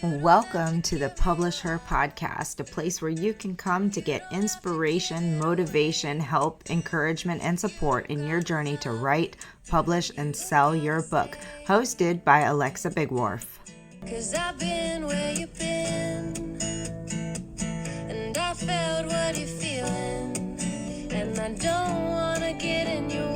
Welcome to the Publish Her podcast, a place where you can come to get inspiration, motivation, help, encouragement, and support in your journey to write, publish, and sell your book. Hosted by Alexa Bigwarfe. 'Cause I've been where you've been, and I felt what you're feeling, and I don't want to get in your way.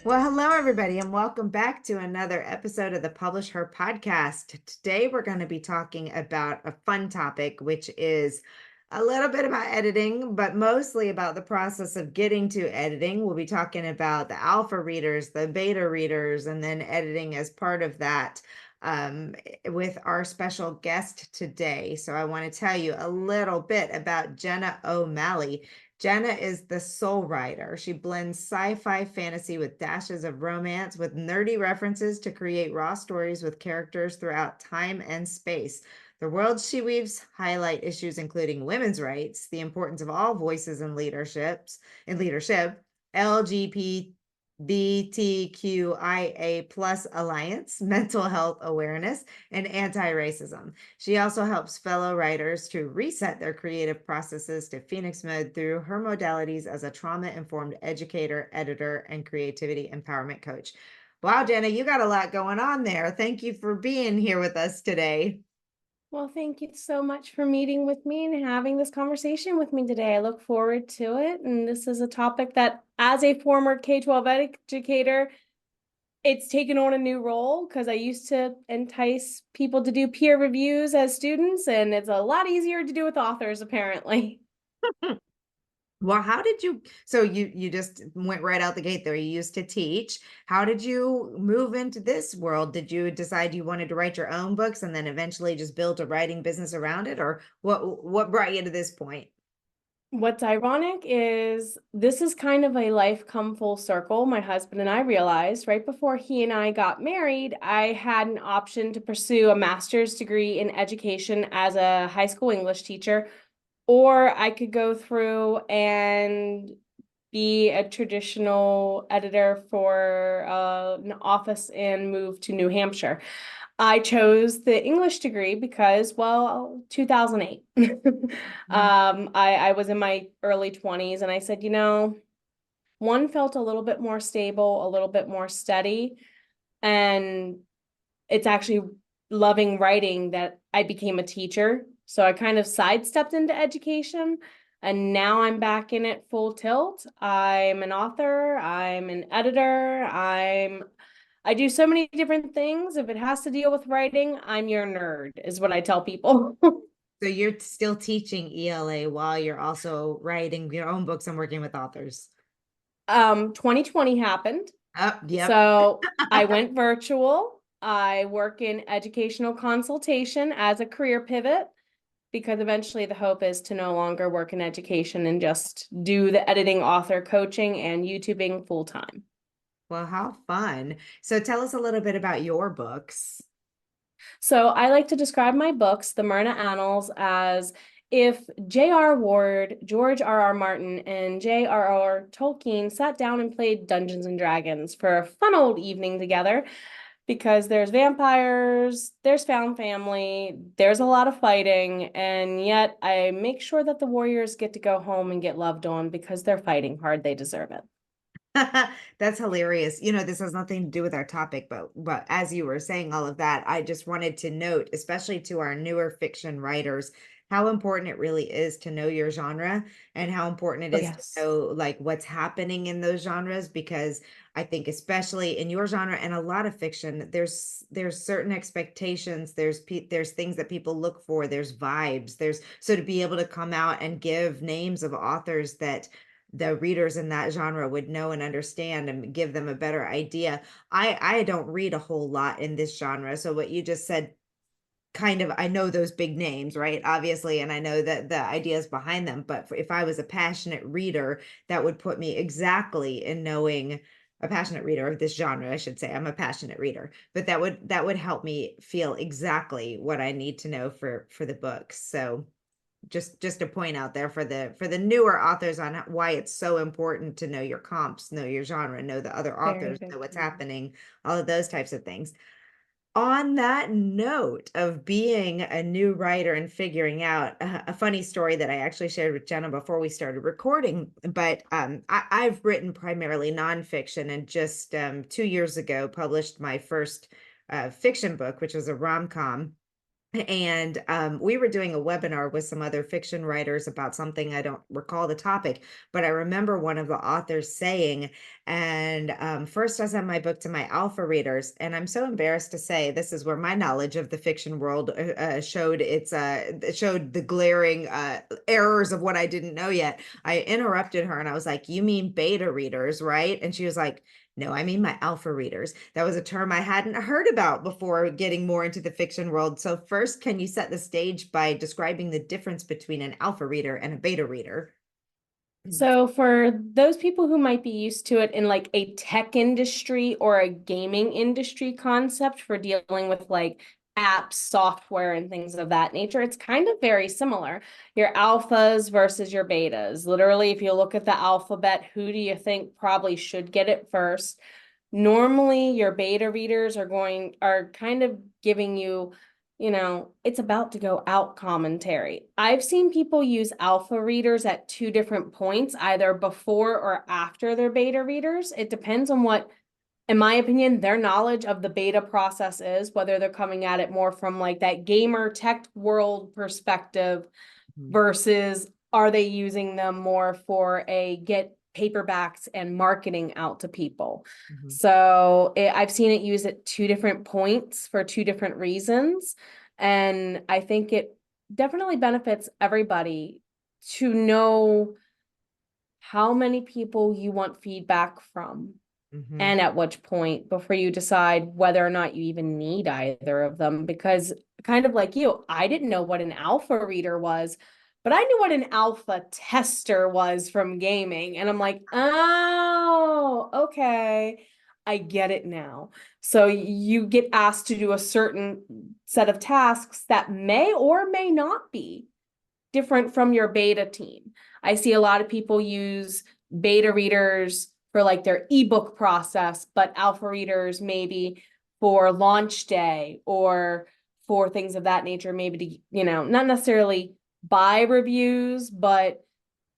Well, hello, everybody, and welcome back to another episode of the Publish Her podcast. Today, we're going to be talking about a fun topic, which is a little bit about editing, but mostly about the process of getting to editing. We'll be talking about the alpha readers, the beta readers, and then editing as part of that with our special guest today. So I want to tell you a little bit about Jenna O'Malley. Jenna is the soul writer. She blends sci-fi fantasy with dashes of romance with nerdy references to create raw stories with characters throughout time and space. The worlds she weaves highlight issues including women's rights, the importance of all voices in leadership, LGBTQIA plus alliance, mental health awareness, and anti-racism. She also helps fellow writers to reset their creative processes to Phoenix mode through her modalities as a trauma-informed educator, editor, and creativity empowerment coach. Wow, Jenna, you got a lot going on there. Thank you for being here with us today. Well, thank you so much for meeting with me and having this conversation with me today. I look forward to it. And this is a topic that, as a former K-12 educator, it's taken on a new role because I used to entice people to do peer reviews as students, and it's a lot easier to do with authors, apparently. Well, how did you, so you just went right out the gate there. You used to teach. How did you move into this world? Did you decide you wanted to write your own books and then eventually just build a writing business around it? Or what brought you to this point? What's ironic is this is kind of a life come full circle. My husband and I realized right before he and I got married, I had an option to pursue a master's degree in education as a high school English teacher, or I could go through and be a traditional editor for an office and move to New Hampshire. I chose the English degree because, well, 2008. I was in my early 20s, and I said, one felt a little bit more stable, a little bit more steady, and it's actually loving writing that I became a teacher. So I kind of sidestepped into education, and now I'm back in it full tilt. I'm an author, I'm an editor, I do so many different things. If it has to deal with writing, I'm your nerd, is what I tell people. So you're still teaching ELA while you're also writing your own books and working with authors. 2020 happened. Yep. So I went virtual. I work in educational consultation as a career pivot, because eventually the hope is to no longer work in education and just do the editing, author coaching, and YouTubing full time. Well, how fun. So tell us a little bit about your books. So I like to describe my books, the Myrna Annals, as if J.R. Ward, George R.R. Martin, and J.R.R. Tolkien sat down and played Dungeons and Dragons for a fun old evening together, because there's vampires, there's found family, there's a lot of fighting, and yet I make sure that the warriors get to go home and get loved on because they're fighting hard. They deserve it. That's hilarious. This has nothing to do with our topic, but as you were saying all of that, I just wanted to note, especially to our newer fiction writers, how important it really is to know your genre and how important it is to know like what's happening in those genres, because I think especially in your genre and a lot of fiction, there's certain expectations, there's things that people look for, there's vibes, so to be able to come out and give names of authors that the readers in that genre would know and understand and give them a better idea. I don't read a whole lot in this genre. So what you just said, kind of, I know those big names, right? Obviously, and I know that the ideas behind them, but if I was a passionate reader, that would put me exactly in knowing a passionate reader of this genre, I should say. I'm a passionate reader, but that would help me feel exactly what I need to know for the book. So just a point out there for the newer authors on why it's so important to know your comps, know your genre, know the other authors, know what's happening, all of those types of things. On that note of being a new writer and figuring out a funny story that I actually shared with Jenna before we started recording, but I've written primarily nonfiction and just 2 years ago published my first fiction book, which was a rom-com. And we were doing a webinar with some other fiction writers about something. I don't recall the topic, but I remember one of the authors saying, and first I sent my book to my alpha readers, and I'm so embarrassed to say this is where my knowledge of the fiction world it showed the glaring errors of what I didn't know yet. I interrupted her and I was like, "You mean beta readers, right?" And she was like, "No, I mean my alpha readers." That was a term I hadn't heard about before getting more into the fiction world. So first, can you set the stage by describing the difference between an alpha reader and a beta reader? So for those people who might be used to it in like a tech industry or a gaming industry concept for dealing with like apps, software, and things of that nature, it's kind of very similar. Your alphas versus your betas. Literally, if you look at the alphabet, who do you think probably should get it first? Normally, your beta readers are kind of giving you, it's about to go out commentary. I've seen people use alpha readers at two different points, either before or after their beta readers. It depends on what, in my opinion, their knowledge of the beta process is, whether they're coming at it more from like that gamer tech world perspective Mhm, versus are they using them more for a get paperbacks and marketing out to people. mhm, So I've seen it used at two different points for two different reasons. And I think it definitely benefits everybody to know how many people you want feedback from mhm, and at which point before you decide whether or not you even need either of them. Because kind of like you, I didn't know what an alpha reader was, but I knew what an alpha tester was from gaming. And I'm like, oh, okay, I get it now. So you get asked to do a certain set of tasks that may or may not be different from your beta team. I see a lot of people use beta readers for like their ebook process, but alpha readers maybe for launch day or for things of that nature, maybe to, not necessarily buy reviews, but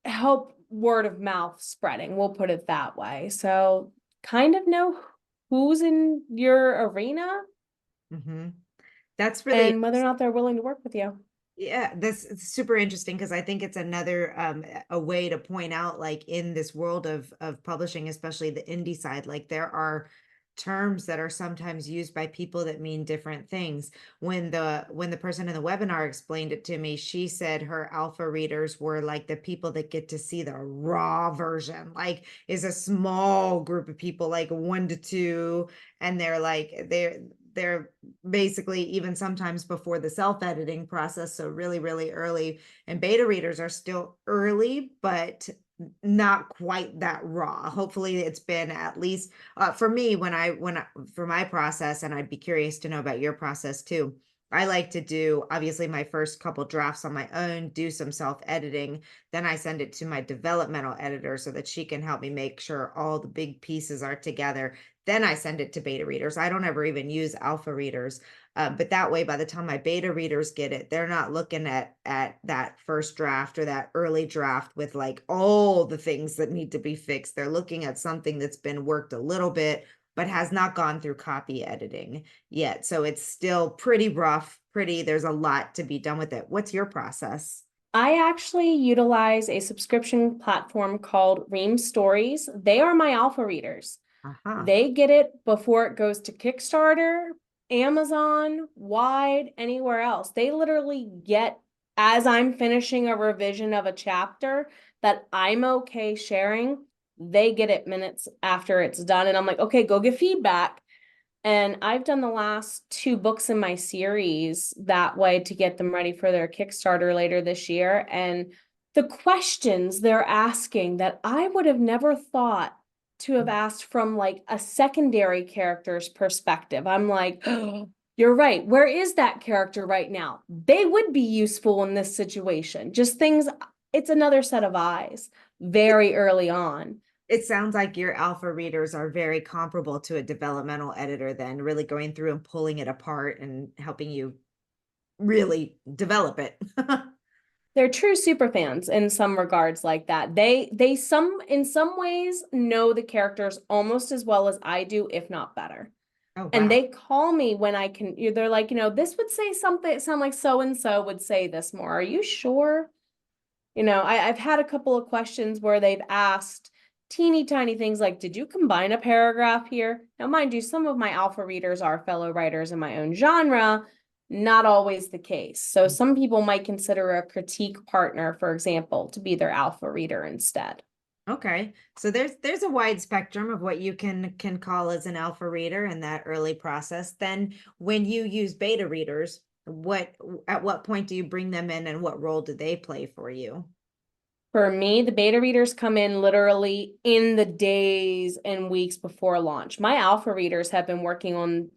help word of mouth spreading. We'll put it that way. So kind of know who's in your arena mhm. That's really and whether or not they're willing to work with you. Yeah, this is super interesting because I think it's another a way to point out like in this world of publishing, especially the indie side, like there are terms that are sometimes used by people that mean different things. When the person in the webinar explained it to me, she said her alpha readers were like the people that get to see the raw version, like is a small group of people, like 1 to 2, and they're basically even sometimes before the self-editing process, so really really early, and beta readers are still early but not quite that raw. Hopefully it's been at least for me for my process, and I'd be curious to know about your process too. I like to do obviously my first couple drafts on my own, do some self-editing, then I send it to my developmental editor so that she can help me make sure all the big pieces are together. Then I send it to beta readers. I don't ever even use alpha readers. But that way, by the time my beta readers get it, they're not looking at that first draft or that early draft with like all the things that need to be fixed. They're looking at something that's been worked a little bit, but has not gone through copy editing yet. So it's still pretty rough, there's a lot to be done with it. What's your process? I actually utilize a subscription platform called Ream Stories. They are my alpha readers. Uh-huh. They get it before it goes to Kickstarter, Amazon, Wide, anywhere else. They literally get, as I'm finishing a revision of a chapter that I'm okay sharing, they get it minutes after it's done. And I'm like, okay, go get feedback. And I've done the last two books in my series that way to get them ready for their Kickstarter later this year. And the questions they're asking that I would have never thought to have asked from like a secondary character's perspective. I'm like, oh, you're right. Where is that character right now? They would be useful in this situation. Just things, it's another set of eyes very early on. it sounds like your alpha readers are very comparable to a developmental editor then, really going through and pulling it apart and helping you really develop it. They're true super fans in some regards like that. They some in some ways know the characters almost as well as I do, if not better. Oh, And wow. they call me when I can, they're like, this would say something, sound like so and so would say this more. Are you sure? I've had a couple of questions where they've asked teeny tiny things like, did you combine a paragraph here? Now, mind you, some of my alpha readers are fellow writers in my own genre, not always the case. So some people might consider a critique partner, for example, to be their alpha reader instead. Okay. So there's a wide spectrum of what you can call as an alpha reader in that early process. Then when you use beta readers, at what point do you bring them in and what role do they play for you? For me, the beta readers come in literally in the days and weeks before launch. My alpha readers have been working on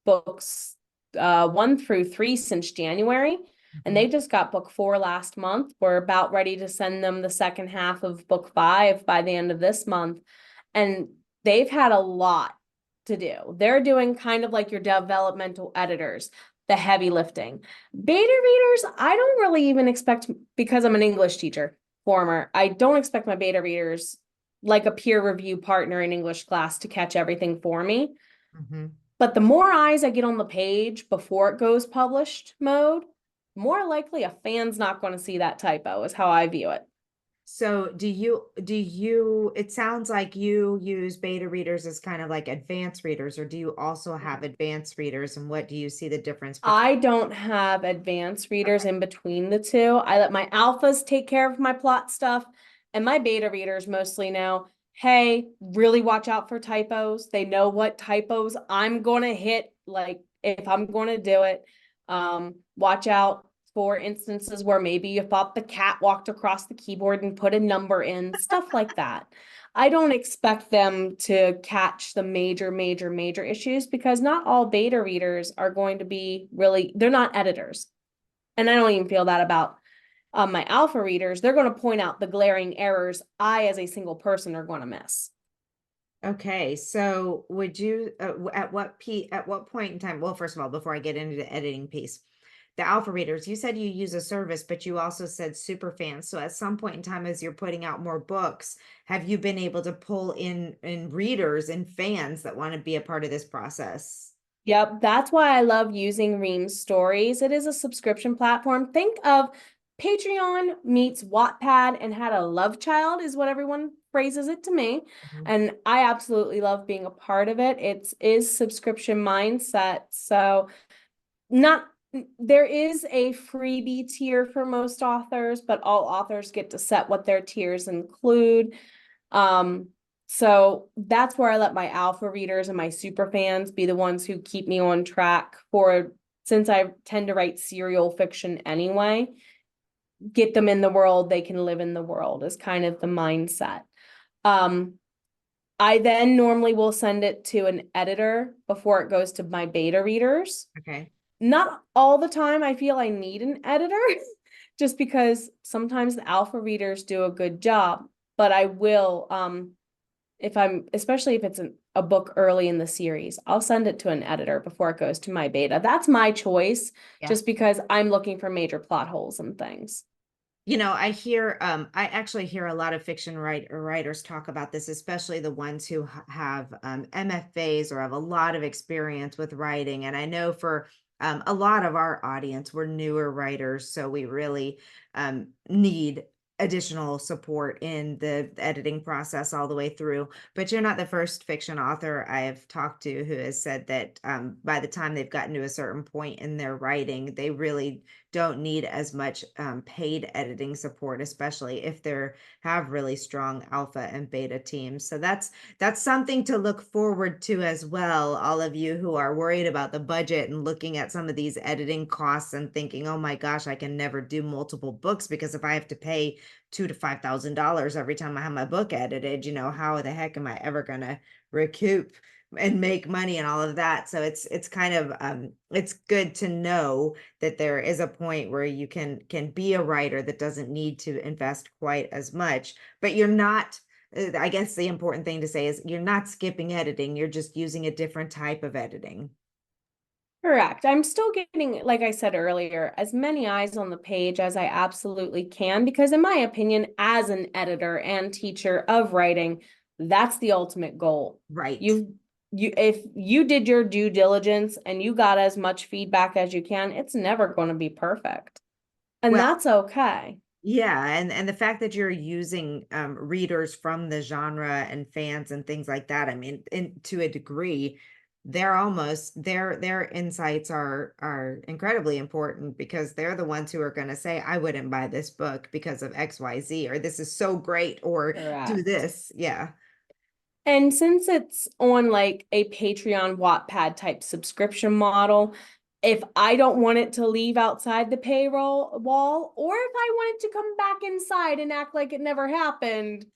books 1 through 3 since January, and Mhm. they just got book 4 last month. We're about ready to send them the second half of book 5 by the end of this month, and they've had a lot to do. They're doing kind of like your developmental editors, the heavy lifting. Beta readers, I don't really even expect, because I'm an English teacher, former, I don't expect my beta readers, like a peer review partner in English class, to catch everything for me. Mhm. But the more eyes I get on the page before it goes published mode, more likely a fan's not going to see that typo, is how I view it. So it sounds like you use beta readers as kind of like advanced readers, or do you also have advanced readers, and what do you see the difference between? I don't have advanced readers in between the two. I let my alphas take care of my plot stuff, and my beta readers mostly know, hey, really watch out for typos. They know what typos I'm going to hit, like if I'm going to do it. Watch out for instances where maybe you thought the cat walked across the keyboard and put a number in, stuff like that. I don't expect them to catch the major issues, because not all beta readers are going to be really, they're not editors. And I don't even feel that about my alpha readers. They're going to point out the glaring errors I, as a single person, are going to miss. Okay, so would you at what point in time? Well, first of all, before I get into the editing piece, the alpha readers, you said you use a service, but you also said super fans. So at some point in time, as you're putting out more books, have you been able to pull in readers and fans that want to be a part of this process? Yep, that's why I love using Ream's Stories. It is a subscription platform. Think of Patreon meets Wattpad and had a love child, is what everyone phrases it to me. Mhm. And I absolutely love being a part of it. It is subscription mindset. So not there is a freebie tier for most authors, but all authors get to set what their tiers include. Um, so that's where I let my alpha readers and my super fans be the ones who keep me on track for, since I tend to write serial fiction anyway, get them in the world, they can live in the world is kind of the mindset. Um, I then normally will send it to an editor before it goes to my beta readers. Okay. Not all the time I feel I need an editor, just because sometimes the alpha readers do a good job, but I will, if I'm, especially if it's a book early in the series, I'll send it to an editor before it goes to my beta. That's my choice, Yeah. just because I'm looking for major plot holes and things. I actually hear a lot of writers talk about this, especially the ones who have MFAs or have a lot of experience with writing. And I know for a lot of our audience, we're newer writers, so we really need additional support in the editing process all the way through. But you're not the first fiction author I have talked to who has said that by the time they've gotten to a certain point in their writing, they really don't need as much paid editing support, especially if they have really strong alpha and beta teams. So that's something to look forward to as well. All of you who are worried about the budget and looking at some of these editing costs and thinking, oh my gosh, I can never do multiple books because if I have to pay $2,000 to $5,000 every time I have my book edited, how the heck am I ever going to recoup and make money and all of that? So it's kind of it's good to know that there is a point where you can be a writer that doesn't need to invest quite as much, but you're not I guess the important thing to say is you're not skipping editing, you're just using a different type of editing. Correct. I'm still getting, like I said earlier, as many eyes on the page as I absolutely can, because in my opinion, as an editor and teacher of writing, that's the ultimate goal. Right. If you did your due diligence and you got as much feedback as you can, it's never going to be perfect. And Well, that's okay. yeah, and the fact that you're using readers from the genre and fans and things like that, I mean, to a degree, they're almost their insights are incredibly important because they're the ones who are going to say, I wouldn't buy this book because of XYZ, or this is so great, or do Correct. this. Yeah. And since it's on like a Patreon Wattpad type subscription model, if I don't want it to leave outside the payroll wall, or if I want it to come back inside and act like it never happened,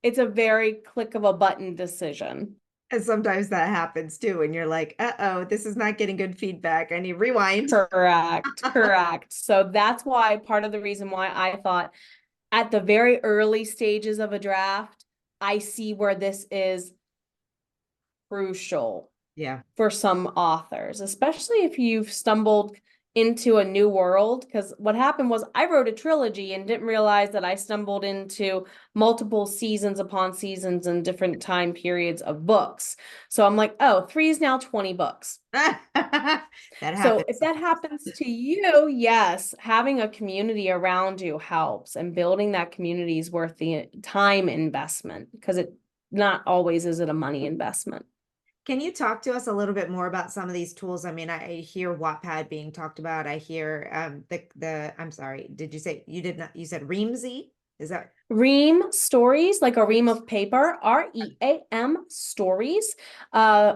it's a very click of a button decision. And sometimes that happens too, and you're like, uh-oh, this is not getting good feedback. I need rewind. Correct, correct. So that's why part of the reason why I thought at the very early stages of a draft, I see where this is crucial Yeah. for some authors, especially if you've stumbled into a new world. Because what happened was I wrote a trilogy and didn't realize that I stumbled into multiple seasons upon seasons and different time periods of books. So I'm like, oh, three is now 20 books. That So if happens. that happens to you, yes, having a community around you helps, and building that community is worth the time investment, because it not always is it a money investment. Can you talk to us a little bit more about some of these tools? I mean, I hear Wattpad being talked about. I hear the I'm sorry, did you say you did not you said Reamsy? Is that Ream stories, like a ream of paper, REAM stories. Uh,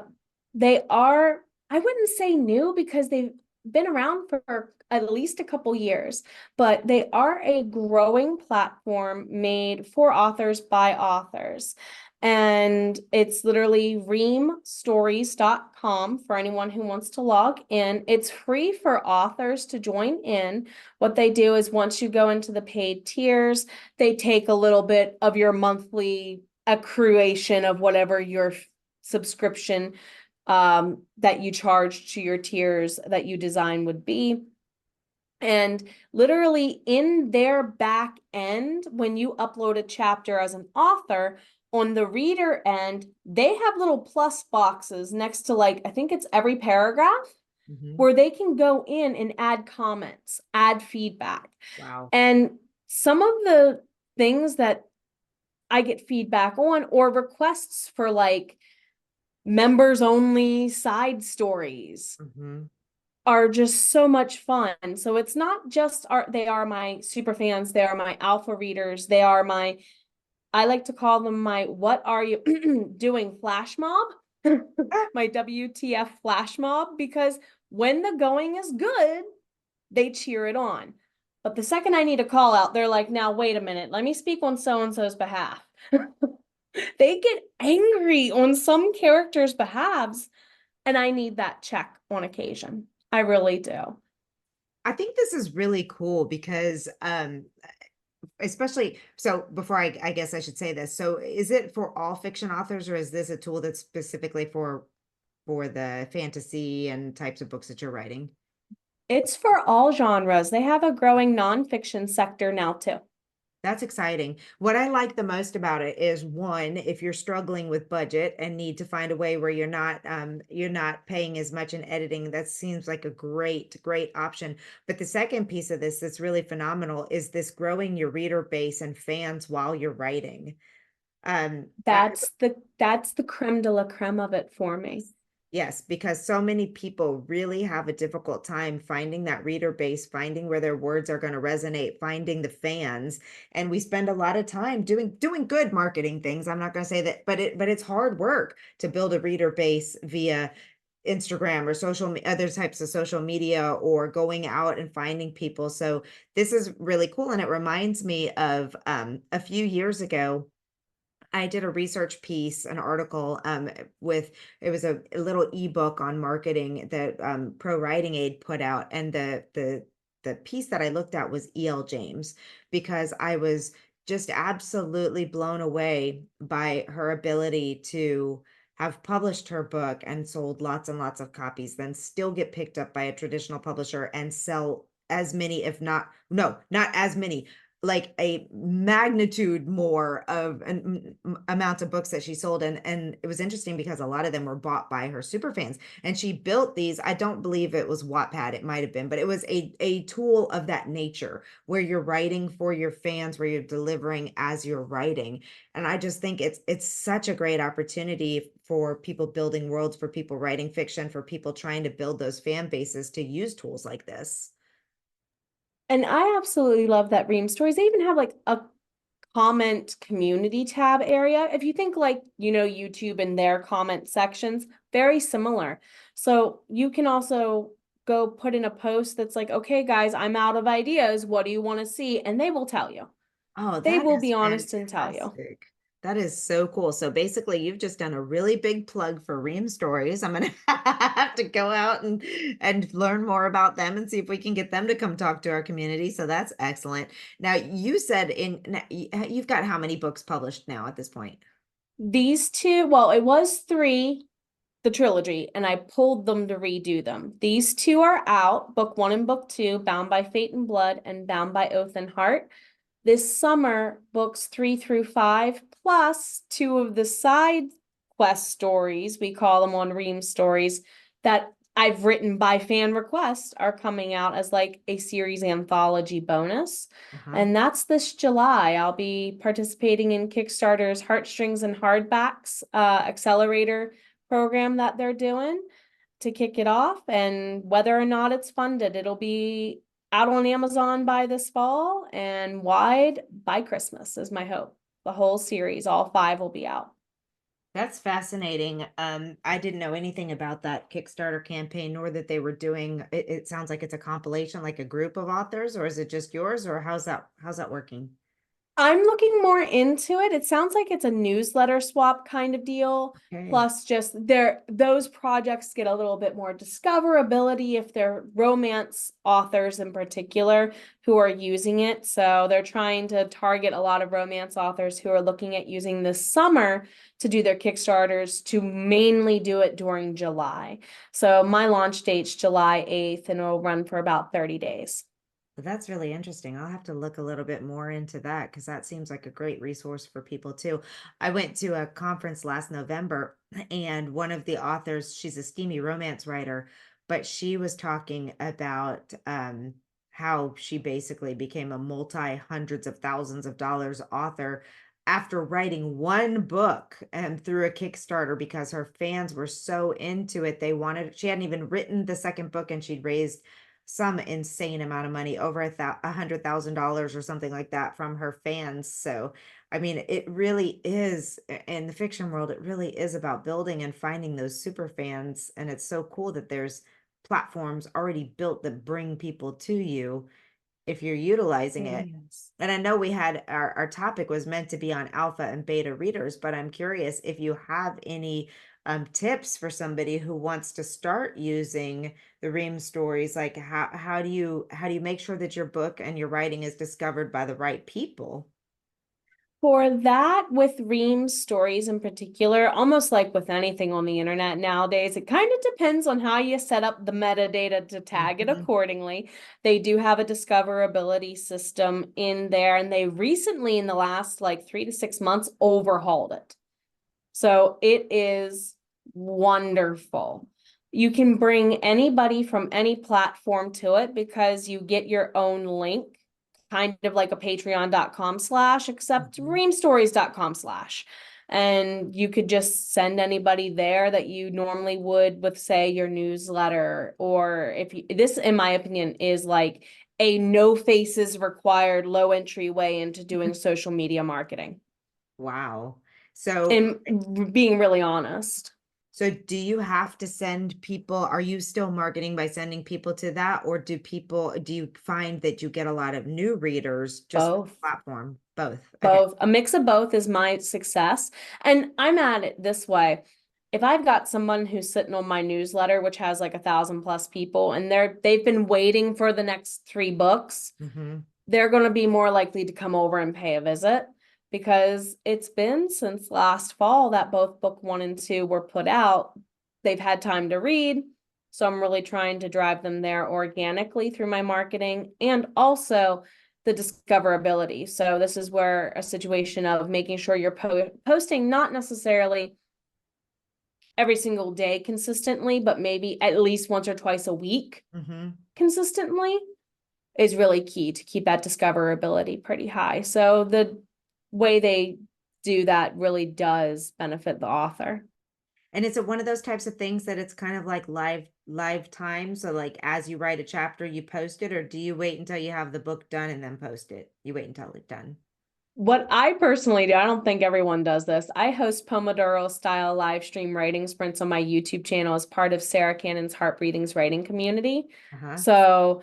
they are, I wouldn't say new because they've been around for at least a couple years, but they are a growing platform made for authors by authors. And it's literally reamstories.com for anyone who wants to log in. It's free for authors to join in. What they do is once you go into the paid tiers, they take a little bit of your monthly accruation of whatever your subscription that you charge to your tiers that you design would be. And literally in their back end, when you upload a chapter as an author, on the reader end, they have little plus boxes next to, like, I think it's every paragraph, Mhm. where they can go in and add comments, add feedback. Wow. And some of the things that I get feedback on, or requests for like members only side stories, Mhm. are just so much fun. So it's not just they are my super fans, they are my alpha readers, they are my, I like to call them my what are you doing flash mob, my WTF flash mob, because when the going is good, they cheer it on. But the second I need a call out, they're like, now wait a minute, let me speak on so and so's behalf. They get angry on some characters' behalves, and I need that check on occasion. I really do. I think this is really cool because especially so before I guess I should say this. So is it for all fiction authors or is this a tool that's specifically for the fantasy and types of books that you're writing? It's for all genres. They have a growing nonfiction sector now, too. That's exciting. What I like the most about it is one, if you're struggling with budget and need to find a way where you're not paying as much in editing, that seems like a great option. But the second piece of this that's really phenomenal is this growing your reader base and fans while you're writing. I, That's the creme de la creme of it for me. Yes, because so many people really have a difficult time finding that reader base, finding where their words are going to resonate, finding the fans. And we spend a lot of time doing good marketing things. I'm not going to say that, but it's hard work to build a reader base via Instagram or other types of social media or going out and finding people. So this is really cool. And it reminds me of a few years ago. I did a research piece, an article with it was a little ebook on marketing that Pro Writing Aid put out, and the piece that I looked at was E.L. James because I was just absolutely blown away by her ability to have published her book and sold lots and lots of copies, then still get picked up by a traditional publisher and sell as many, if not, no, not as many, like a magnitude more of an amount of books that she sold. And it was interesting because a lot of them were bought by her super fans. And she built these, I don't believe it was Wattpad, it might have been, but it was a tool of that nature where you're writing for your fans, where you're delivering as you're writing. And I just think it's such a great opportunity for people building worlds, for people writing fiction, for people trying to build those fan bases to use tools like this. And I absolutely love that Ream Stories. They even have like a comment community tab area. If you think like, YouTube and their comment sections, very similar. So you can also go put in a post that's like, okay, guys, I'm out of ideas. What do you want to see? And they will tell you. Oh, They that will is be honest and tell you. fantastic. That is so cool. So basically, you've just done a really big plug for Ream Stories. I'm gonna have to go out and learn more about them and see if we can get them to come talk to our community. So that's excellent. Now, you said you've got how many books published now at this point? These two, well, it was three, the trilogy, and I pulled them to redo them. These two are out, book one and book two, Bound by Fate and Blood and Bound by Oath and Heart. This summer, books 3 through 5, plus two of the side quest stories, we call them on Ream Stories, that I've written by fan request, are coming out as like a series anthology bonus. Uh-huh. And that's this July. I'll be participating in Kickstarter's Heartstrings and Hardbacks accelerator program that they're doing to kick it off. And whether or not it's funded, it'll be out on Amazon by this fall and wide by Christmas is my hope. The whole series, all 5 will be out. That's fascinating. I didn't know anything about that Kickstarter campaign, nor that they were doing it. It sounds like it's a compilation, like a group of authors, or is it just yours, or how's that working? I'm looking more into it. It sounds like it's a newsletter swap kind of deal. Okay. Plus, just those projects get a little bit more discoverability if they're romance authors in particular who are using it. So they're trying to target a lot of romance authors who are looking at using this summer to do their Kickstarters, to mainly do it during July. So my launch date's July 8th and it'll run for about 30 days. That's really interesting. I'll have to look a little bit more into that because that seems like a great resource for people too. I went to a conference last November and one of the authors, she's a steamy romance writer, but she was talking about how she basically became a multi hundreds of thousands of dollars author after writing one book and through a Kickstarter because her fans were so into it. They wanted, she hadn't even written the second book and she'd raised some insane amount of money, over $100,000 or something like that from her fans. So, I mean, it really is in the fiction world, it really is about building and finding those super fans. And it's so cool that there's platforms already built that bring people to you if you're utilizing it. Yes. And I know we had our topic was meant to be on alpha and beta readers, but I'm curious if you have any tips for somebody who wants to start using the Ream stories. Like how do you make sure that your book and your writing is discovered by the right people? For that, with Ream stories in particular, almost like with anything on the internet nowadays, it kind of depends on how you set up the metadata to tag it Mhm. accordingly. They do have a discoverability system in there, and they recently, in the last like 3 to 6 months, overhauled it. So it is wonderful. You can bring anybody from any platform to it because you get your own link, kind of like a patreon.com/, except Mhm. reamstories.com/. And you could just send anybody there that you normally would with, say, your newsletter. Or if you, this, in my opinion, is like a no faces required low entry way into doing social media marketing. Wow. So And being really honest. So do you have to send people, are you still marketing by sending people to that, or do you find that you get a lot of new readers just from the Both. platform? Both. Okay. Both. A mix of both is my success. And I'm at it this way. If I've got someone who's sitting on my newsletter, which has like 1,000+ people, and they've been waiting for the next 3 books, Hmm. they're going to be more likely to come over and pay a visit, because it's been since last fall that both book 1 and 2 were put out. They've had time to read. So I'm really trying to drive them there organically through my marketing, and also the discoverability. So this is where a situation of making sure you're posting not necessarily every single day consistently, but maybe at least once or twice a week consistently is really key to keep that discoverability pretty high. So the way they do that really does benefit the author. And is it one of those types of things that it's kind of like live time? So like as you write a chapter, you post it, or do you wait until you have the book done and then post it? You wait until it's done. What I personally do, I don't think everyone does this. I host Pomodoro style live stream writing sprints on my YouTube channel as part of Sarah Cannon's Heart Breathing's writing community. So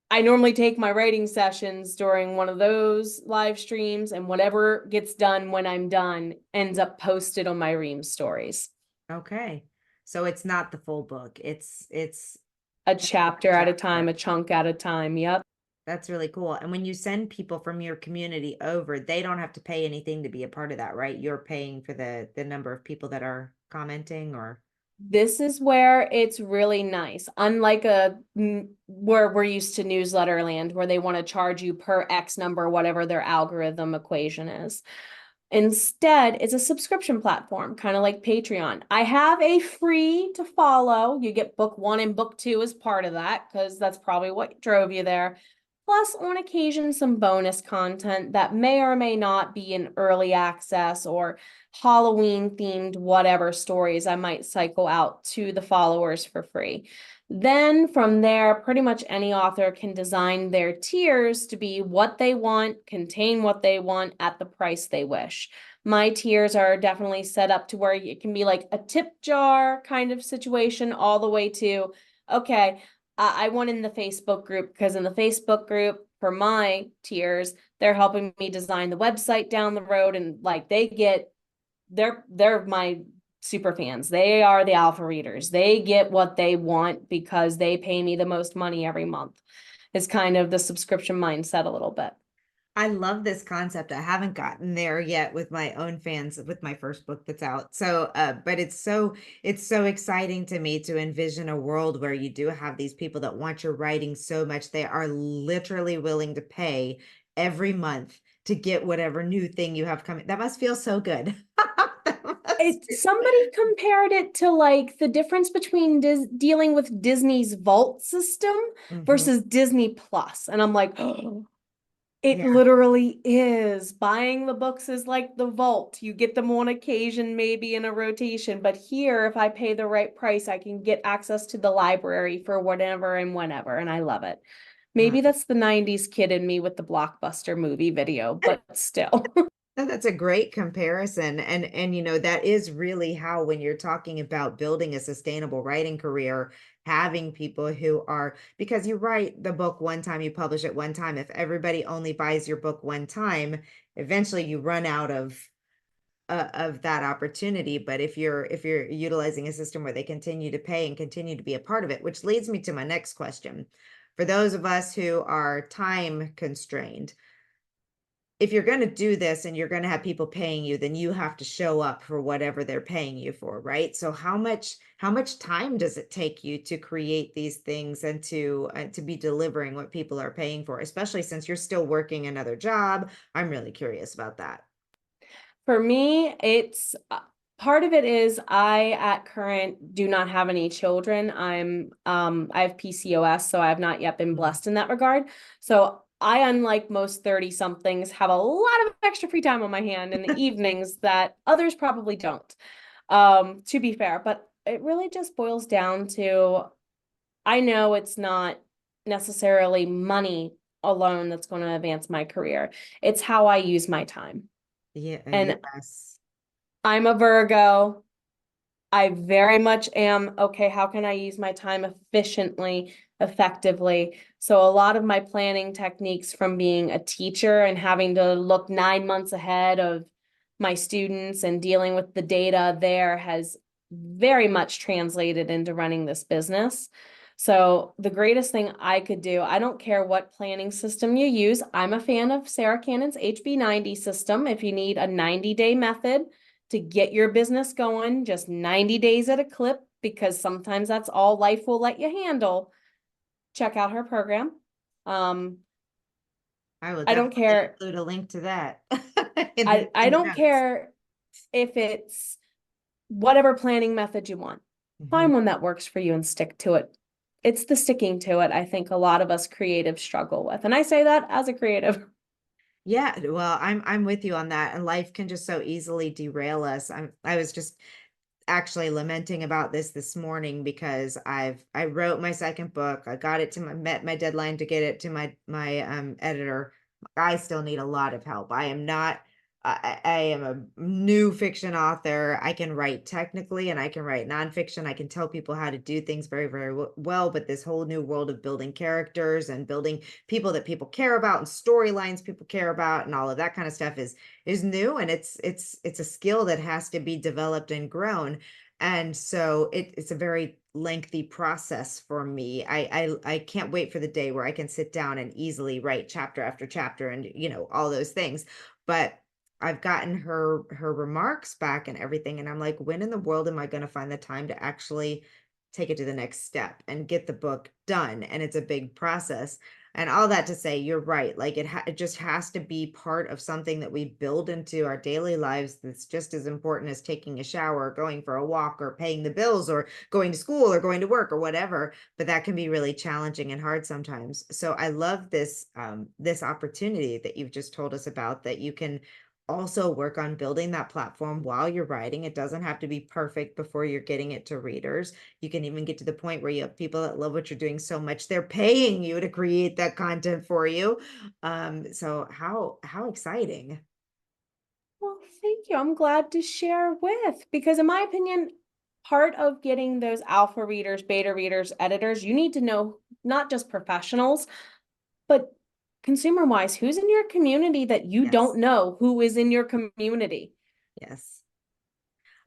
I normally take my writing sessions during one of those live streams, and whatever gets done when I'm done ends up posted on my Reams stories. Okay. So it's not the full book. It's a chapter at a time, a chunk at a time. Yep. That's really cool. And when you send people from your community over, they don't have to pay anything to be a part of that, right? You're paying for the number of people that are commenting, or this is where it's really nice. Unlike where we're used to newsletter land, where they want to charge you per X number, whatever their algorithm equation is. Instead, it's a subscription platform, kind of like Patreon. I have a free to follow. You get book 1 and book 2 as part of that, because that's probably what drove you there. Plus, on occasion, some bonus content that may or may not be in early access or Halloween themed whatever stories I might cycle out to the followers for free. Then from there, pretty much any author can design their tiers to be what they want, contain what they want at the price they wish. My tiers are definitely set up to where it can be like a tip jar kind of situation, all the way to, okay, I want in the Facebook group, because in the Facebook group for my tiers, they're helping me design the website down the road, and like they're my super fans. They are the alpha readers. They get what they want because they pay me the most money every month. Is kind of the subscription mindset a little bit. I love this concept. I haven't gotten there yet with my own fans with my first book that's out. So, but it's so exciting to me to envision a world where you do have these people that want your writing so much they are literally willing to pay every month to get whatever new thing you have coming. That must feel so good. Somebody compared it to like the difference between dealing with Disney's vault system versus Disney Plus, and I'm like, oh, it literally is. Buying the books is like the vault. You get them on occasion, maybe in a rotation. But here, if I pay the right price, I can get access to the library for whatever and whenever. And I love it. Maybe that's the 90s kid in me with the Blockbuster movie video, but still. That's a great comparison. And you know, that is really how, when you're talking about building a sustainable writing career, having people who are, because you write the book one time, you publish it one time. If everybody only buys your book one time, eventually you run out of that opportunity. But if you're utilizing a system where they continue to pay and continue to be a part of it, which leads me to my next question. For those of us who are time constrained, if you're going to do this and you're going to have people paying you, then you have to show up for whatever they're paying you for, right? So how much time does it take you to create these things and to be delivering what people are paying for, especially since you're still working another job? I'm really curious about that. For me, it's part of it is I at current do not have any children. I have PCOS, so I have not yet been blessed in that regard. So I, unlike most 30 somethings, have a lot of extra free time on my hand in the evenings that others probably don't, to be fair. But it really just boils down to, I know it's not necessarily money alone that's going to advance my career. It's how I use my time. Yeah. And Yes. I'm a Virgo. I very much am, okay, how can I use my time efficiently, effectively? So a lot of my planning techniques from being a teacher and having to look 9 months ahead of my students and dealing with the data there has very much translated into running this business. So the greatest thing I could do, I don't care what planning system you use. I'm a fan of Sarah Cannon's HB90 system. If you need a 90-day method to get your business going, just 90 days at a clip, because sometimes that's all life will let you handle, check out her program. I will I don't definitely care. include a link to that in I in the don't notes. care if it's whatever planning method you want. Mhm. Find one that works for you and stick to it. It's the sticking to it, I think a lot of us creatives struggle with. And I say that as a creative. Yeah, well, I'm with you on that, and life can just so easily derail us. I was just actually lamenting about this morning because I wrote my second book. I got it to met my deadline to get it to my editor. I still need a lot of help. I am not I am a new fiction author. I can write technically and I can write nonfiction. I can tell people how to do things very, very well. But this whole new world of building characters and building people that people care about and storylines people care about and all of that kind of stuff is new, and it's a skill that has to be developed and grown. And so it's a very lengthy process for me. I can't wait for the day where I can sit down and easily write chapter after chapter and all those things. But I've gotten her remarks back and everything, and I'm like, when in the world am I going to find the time to actually take it to the next step and get the book done? And it's a big process. And all that to say, you're right. Like it just has to be part of something that we build into our daily lives that's just as important as taking a shower, or going for a walk, or paying the bills, or going to school, or going to work, or whatever. But that can be really challenging and hard sometimes. So I love this opportunity that you've just told us about, that you can also work on building that platform while you're writing. It doesn't have to be perfect before you're getting it to readers. You can even get to the point where you have people that love what you're doing so much they're paying you to create that content for you. So how exciting. Well, thank you. I'm glad to share with, because in my opinion, part of getting those alpha readers, beta readers, editors, you need to know not just professionals, but consumer wise, who's in your community that you Yes. don't know who is in your community. Yes.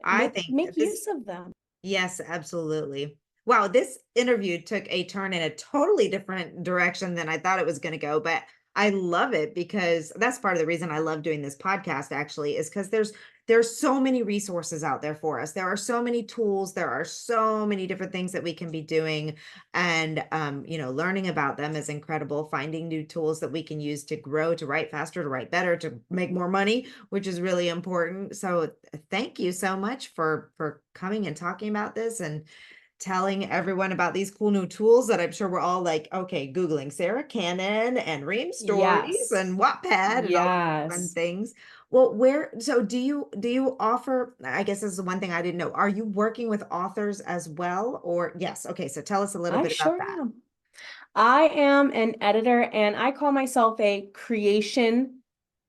I Make think make this use of them. Yes, absolutely. Wow, this interview took a turn in a totally different direction than I thought it was going to go, but I love it because that's part of the reason I love doing this podcast actually, is because there's so many resources out there for us. There are so many tools, there are so many different things that we can be doing, and learning about them is incredible. Finding new tools that we can use to grow, to write faster, to write better, to make more money, which is really important. So thank you so much for coming and talking about this and telling everyone about these cool new tools that I'm sure we're all like, okay, Googling Sarah Cannon and Ream Stories Yes. and Wattpad and all these fun Yes. things. Well, so do you offer, I guess this is the one thing I didn't know. Are you working with authors as well? Or yes, okay, so tell us a little I bit about sure that. am. I am an editor and I call myself a creation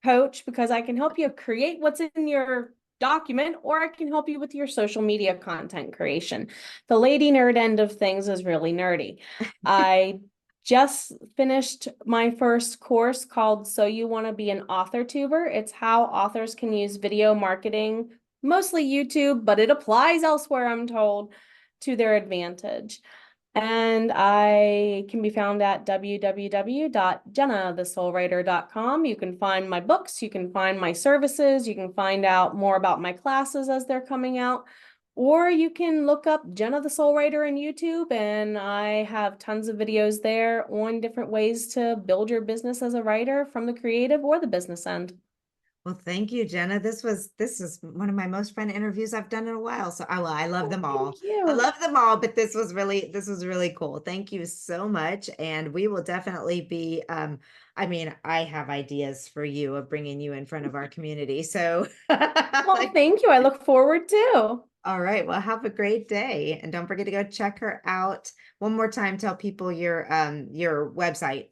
coach because I can help you create what's in your document, or I can help you with your social media content creation. The lady nerd end of things is really nerdy. I just finished my first course called So You Want to Be an Author Tuber. It's how authors can use video marketing, mostly YouTube, but it applies elsewhere, I'm told, to their advantage. And I can be found at www.jennathesoulwriter.com. You can find my books, you can find my services, you can find out more about my classes as they're coming out, or you can look up Jenna the Soul Writer in YouTube, and I have tons of videos there on different ways to build your business as a writer from the creative or the business end. Well, thank you, Jenna. This is one of my most fun interviews I've done in a while. So I love Oh, them thank all. I you. love them all, but this was really cool. Thank you so much. And we will definitely be I mean, I have ideas for you of bringing you in front of our community. So Well, thank you. I look forward to. all right, well, have a great day. And don't forget to go check her out. One more time, tell people your website.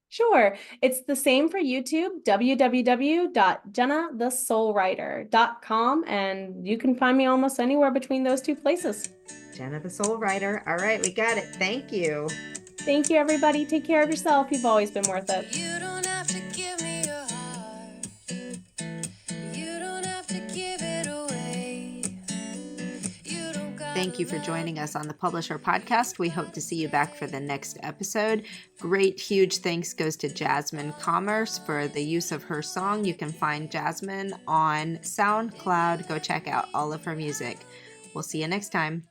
Sure. It's the same for YouTube, www.jennathesoulwriter.com, and you can find me almost anywhere between those two places. Jenna the Soul Writer. All right, we got it. Thank you. Thank you, everybody. Take care of yourself. You've always been worth it. You don't have to give me your heart. You don't have to give it away. You don't got Thank you for joining us on the Publisher Podcast. We hope to see you back for the next episode. Great, huge thanks goes to Jasmine Commerce for the use of her song. You can find Jasmine on SoundCloud. Go check out all of her music. We'll see you next time.